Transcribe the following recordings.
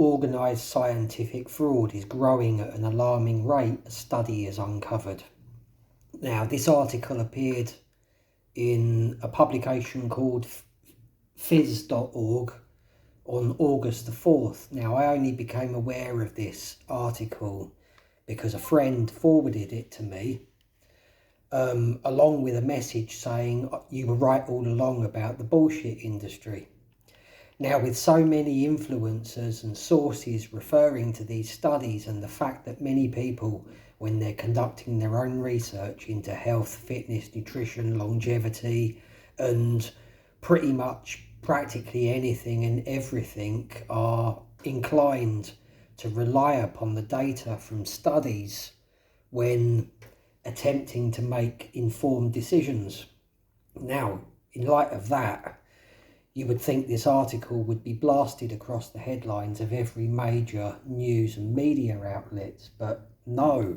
organised scientific fraud is growing at an alarming rate, a study has uncovered. Now, this article appeared in a publication called phys.org on August the 4th. Now, I only became aware of this article because a friend forwarded it to me, along with a message saying you were right all along about the bullshit industry. Now, with so many influencers and sources referring to these studies, and the fact that many people, when they're conducting their own research into health, fitness, nutrition, longevity, and pretty much practically anything and everything, are inclined to rely upon the data from studies when attempting to make informed decisions. Now, in light of that, you would think this article would be blasted across the headlines of every major news and media outlet, but no.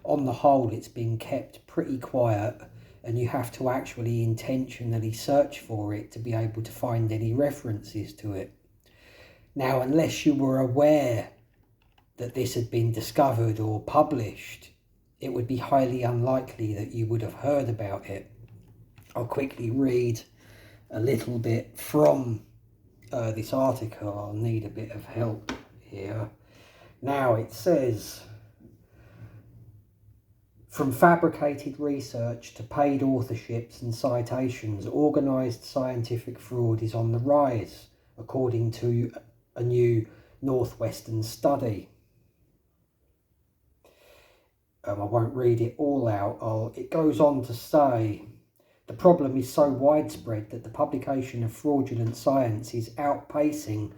On the whole, it's been kept pretty quiet, and you have to actually intentionally search for it to be able to find any references to it. Now, unless you were aware that this had been discovered or published, it would be highly unlikely that you would have heard about it. I'll quickly read a little bit from this article. I'll need a bit of help here. Now, it says, from fabricated research to paid authorships and citations, organised scientific fraud is on the rise, according to a new Northwestern study. I won't read it all out. It goes on to say, the problem is so widespread that the publication of fraudulent science is outpacing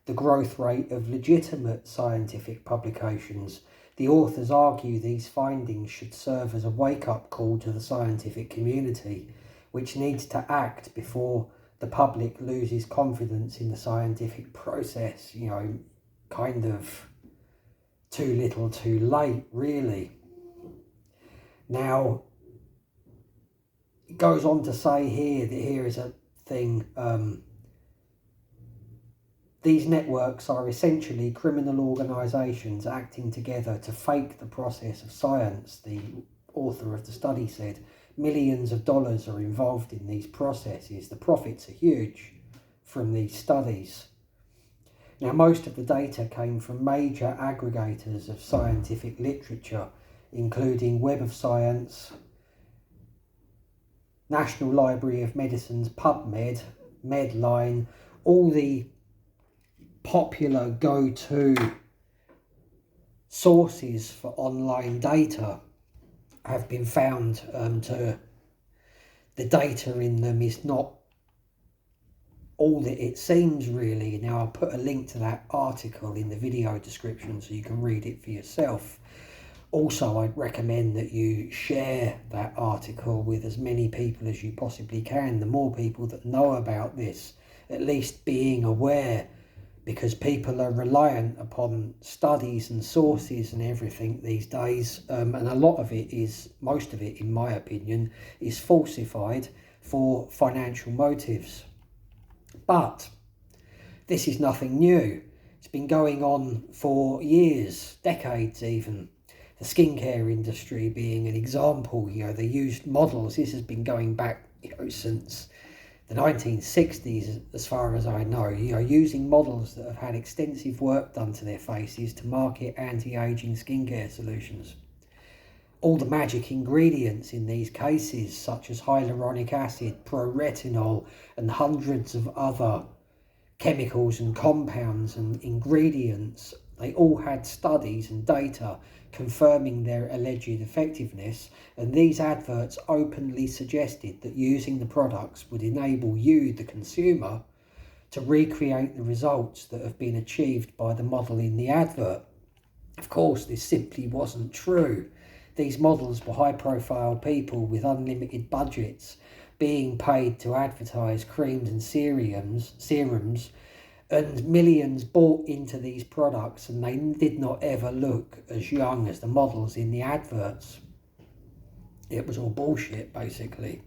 the growth rate of legitimate scientific publications. The authors argue these findings should serve as a wake-up call to the scientific community, which needs to act before the public loses confidence in the scientific process. You know, kind of too little too late, really. Now, it goes on to say here that here is a thing. These networks are essentially criminal organisations acting together to fake the process of science, the author of the study said. Millions of dollars are involved in these processes. The profits are huge from these studies. Now, most of the data came from major aggregators of scientific literature, including Web of Science, National Library of Medicine's PubMed, Medline, all the popular go-to sources for online data have been found to the data in them is not all that it seems, really. Now, I'll put a link to that article in the video description so you can read it for yourself. Also, I'd recommend that you share that article with as many people as you possibly can. The more people that know about this, at least being aware, because people are reliant upon studies and sources and everything these days. And a lot of it is, most of it, in my opinion, is falsified for financial motives. But this is nothing new. It's been going on for years, decades even. The skincare industry being an example, they used models. This has been going back, since the 1960s, as far as I know, using models that have had extensive work done to their faces to market anti-aging skincare solutions. All the magic ingredients in these cases, such as hyaluronic acid, pro-retinol, and hundreds of other chemicals and compounds and ingredients, they all had studies and data confirming their alleged effectiveness, and these adverts openly suggested that using the products would enable you, the consumer, to recreate the results that have been achieved by the model in the advert. Of course, this simply wasn't true. These models were high-profile people with unlimited budgets being paid to advertise creams and serums, and millions bought into these products, and they did not ever look as young as the models in the adverts. It was all bullshit, basically.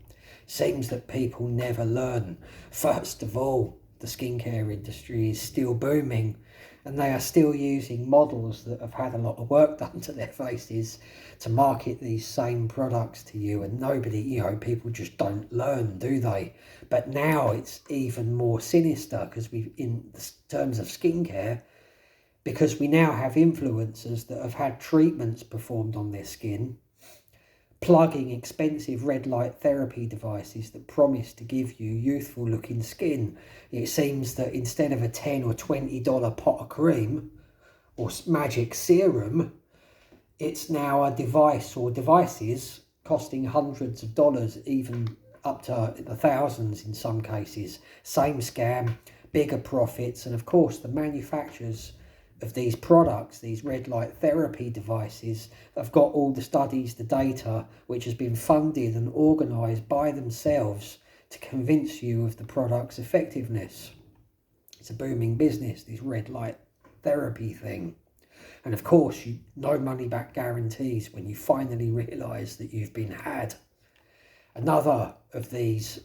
Seems that people never learn. First of all, the skincare industry is still booming, and they are still using models that have had a lot of work done to their faces to market these same products to you. And nobody, people just don't learn, do they? But now it's even more sinister, because in terms of skincare, because we now have influencers that have had treatments performed on their skin, plugging expensive red light therapy devices that promise to give you youthful looking skin. It seems that instead of a $10 or $20 pot of cream or magic serum, it's now a device or devices costing hundreds of dollars, even up to the thousands in some cases. Same scam, bigger profits, and of course the manufacturers of these products, these red light therapy devices, have got all the studies, the data, which has been funded and organised by themselves to convince you of the product's effectiveness. It's a booming business, this red light therapy thing. And of course, no money back guarantees when you finally realise that you've been had. Another of these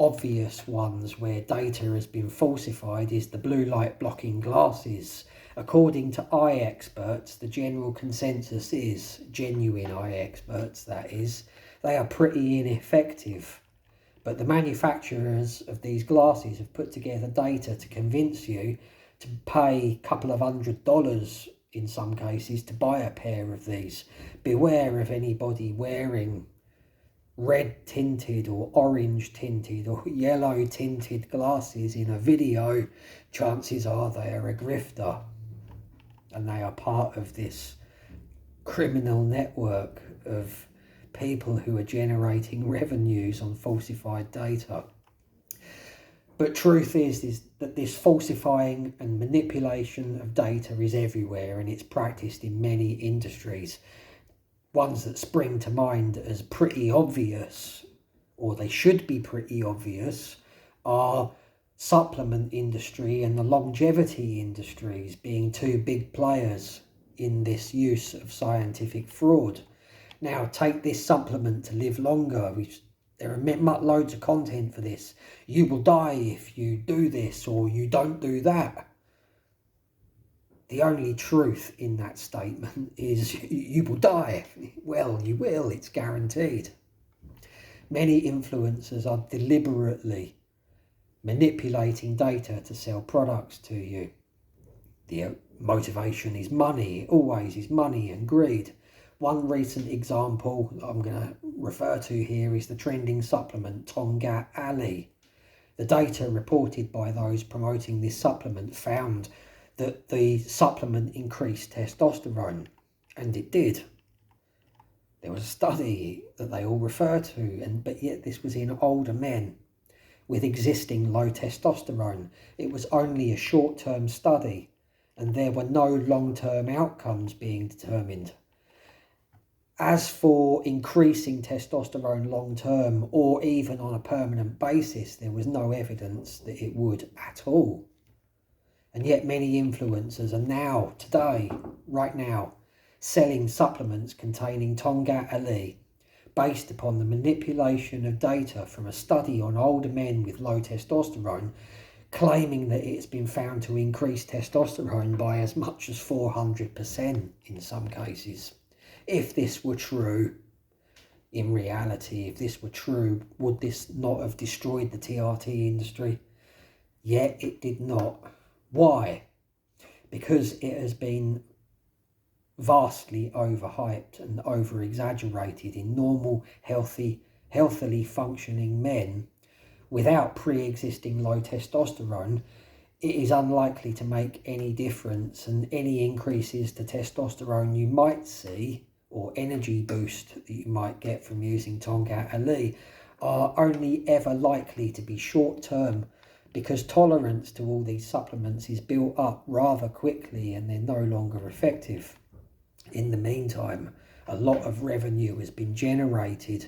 obvious ones where data has been falsified is the blue light blocking glasses. According to eye experts, the general consensus is, genuine eye experts that is, they are pretty ineffective. But the manufacturers of these glasses have put together data to convince you to pay a couple of $100 in some cases to buy a pair of these. Beware of anybody wearing red tinted or orange tinted or yellow tinted glasses in a video. Chances are they are a grifter, and they are part of this criminal network of people who are generating revenues on falsified data. But truth is that this falsifying and manipulation of data is everywhere, and it's practiced in many industries. Ones that spring to mind as pretty obvious, or they should be pretty obvious, are supplement industry and the longevity industries being two big players in this use of scientific fraud. Now, take this supplement to live longer. There are loads of content for this. You will die if you do this or you don't do that. The only truth in that statement is you will die. Well, you will, it's guaranteed. Many influencers are deliberately manipulating data to sell products to you. The motivation is money, it always is money and greed. One recent example I'm going to refer to here is the trending supplement Tonga Ali. The data reported by those promoting this supplement found that the supplement increased testosterone, and it did. There was a study that they all refer to, but yet this was in older men with existing low testosterone. It was only a short-term study, and there were no long-term outcomes being determined. As for increasing testosterone long-term or even on a permanent basis, there was no evidence that it would at all. And yet many influencers are now, today, right now, selling supplements containing Tonga Ali based upon the manipulation of data from a study on older men with low testosterone, claiming that it's been found to increase testosterone by as much as 400% in some cases. If this were true, in reality, if this were true, would this not have destroyed the TRT industry? Yet it did not. Why? Because it has been vastly overhyped and over-exaggerated in normal, healthily functioning men without pre-existing low testosterone. It is unlikely to make any difference, and any increases to testosterone you might see, or energy boost that you might get from using Tonga Ali, are only ever likely to be short-term, because tolerance to all these supplements is built up rather quickly and they're no longer effective. In the meantime, a lot of revenue has been generated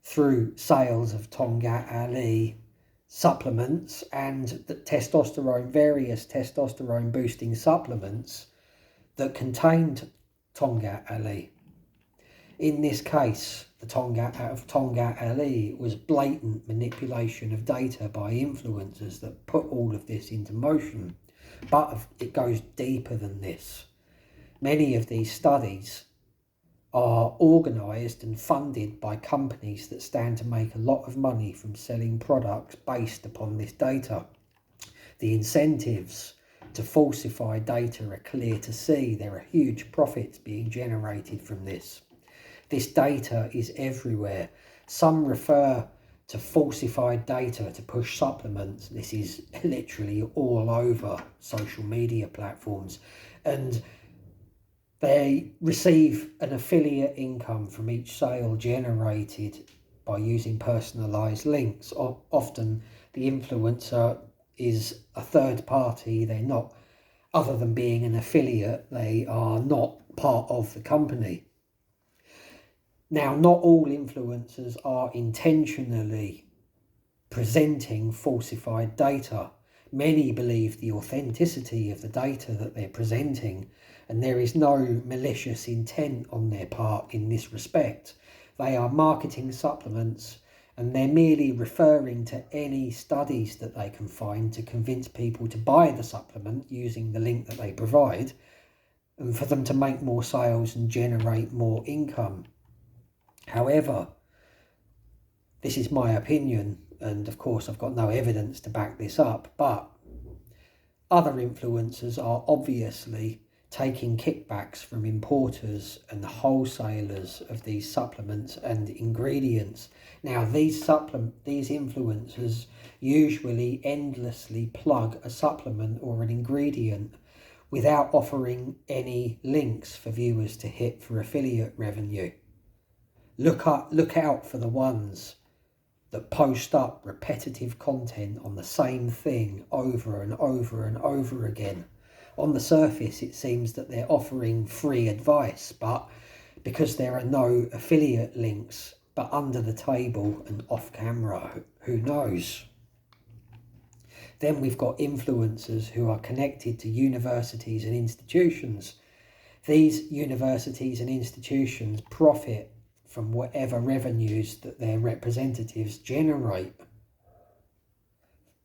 through sales of Tonga Ali supplements and the various testosterone boosting supplements that contained Tonga Ali. In this case, the Tonga out of Tonga Ali, it was blatant manipulation of data by influencers that put all of this into motion. But it goes deeper than this. Many of these studies are organised and funded by companies that stand to make a lot of money from selling products based upon this data. The incentives to falsify data are clear to see. There are huge profits being generated from this. This data is everywhere. Some refer to falsified data to push supplements. This is literally all over social media platforms. And they receive an affiliate income from each sale generated by using personalised links. Often the influencer is a third party. They're not, other than being an affiliate, they are not part of the company. Now, not all influencers are intentionally presenting falsified data. Many believe the authenticity of the data that they're presenting, and there is no malicious intent on their part in this respect. They are marketing supplements, and they're merely referring to any studies that they can find to convince people to buy the supplement using the link that they provide, and for them to make more sales and generate more income. However, this is my opinion, and of course I've got no evidence to back this up, but other influencers are obviously taking kickbacks from importers and wholesalers of these supplements and ingredients. Now, these influencers usually endlessly plug a supplement or an ingredient without offering any links for viewers to hit for affiliate revenue. Look out for the ones that post up repetitive content on the same thing over and over and over again. On the surface, it seems that they're offering free advice, but because there are no affiliate links, but under the table and off camera, who knows? Then we've got influencers who are connected to universities and institutions. These universities and institutions profit from whatever revenues that their representatives generate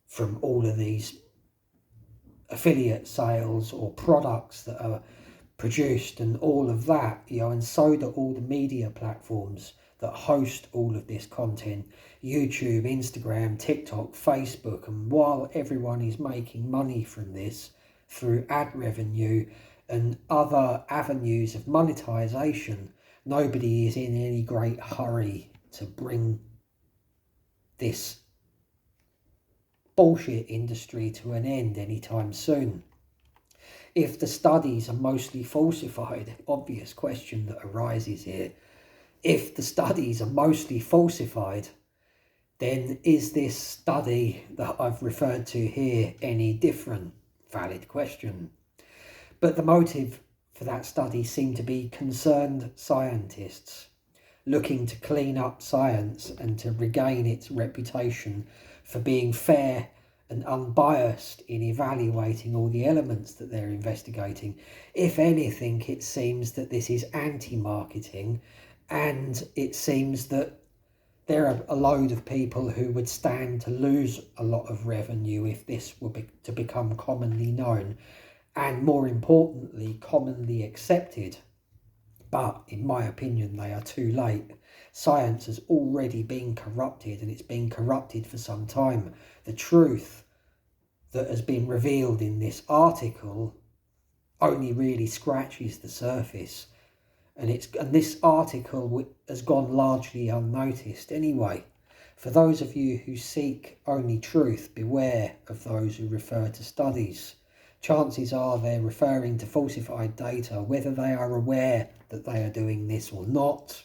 from all of these affiliate sales or products that are produced and all of that, and so do all the media platforms that host all of this content, YouTube, Instagram, TikTok, Facebook. And while everyone is making money from this through ad revenue and other avenues of monetization, nobody is in any great hurry to bring this bullshit industry to an end anytime soon. If the studies are mostly falsified, obvious question that arises here, if the studies are mostly falsified, then is this study that I've referred to here any different? Valid question. But the motive for that study seemed to be concerned scientists looking to clean up science and to regain its reputation for being fair and unbiased in evaluating all the elements that they're investigating. If anything, it seems that this is anti-marketing, and it seems that there are a load of people who would stand to lose a lot of revenue if this were to become commonly known, and more importantly, commonly accepted. But in my opinion, they are too late. Science has already been corrupted, and it's been corrupted for some time. The truth that has been revealed in this article only really scratches the surface. And this article has gone largely unnoticed anyway. For those of you who seek only truth, beware of those who refer to studies. Chances are they're referring to falsified data, whether they are aware that they are doing this or not.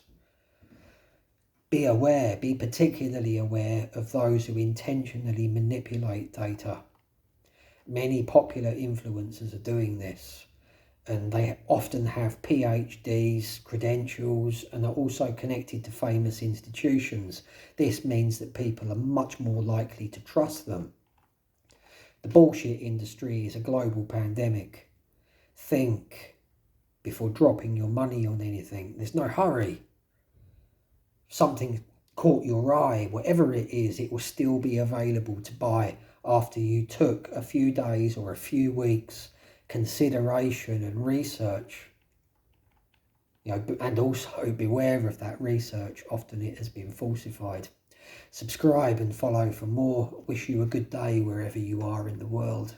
Be particularly aware of those who intentionally manipulate data. Many popular influencers are doing this, and they often have PhDs, credentials, and are also connected to famous institutions. This means that people are much more likely to trust them. The bullshit industry is a global pandemic. Think before dropping your money on anything. There's no hurry. something caught your eye, whatever it is, it will still be available to buy after you took a few days or a few weeks consideration and research. And also beware of that research. Often it has been falsified. Subscribe and follow for more. Wish you a good day wherever you are in the world.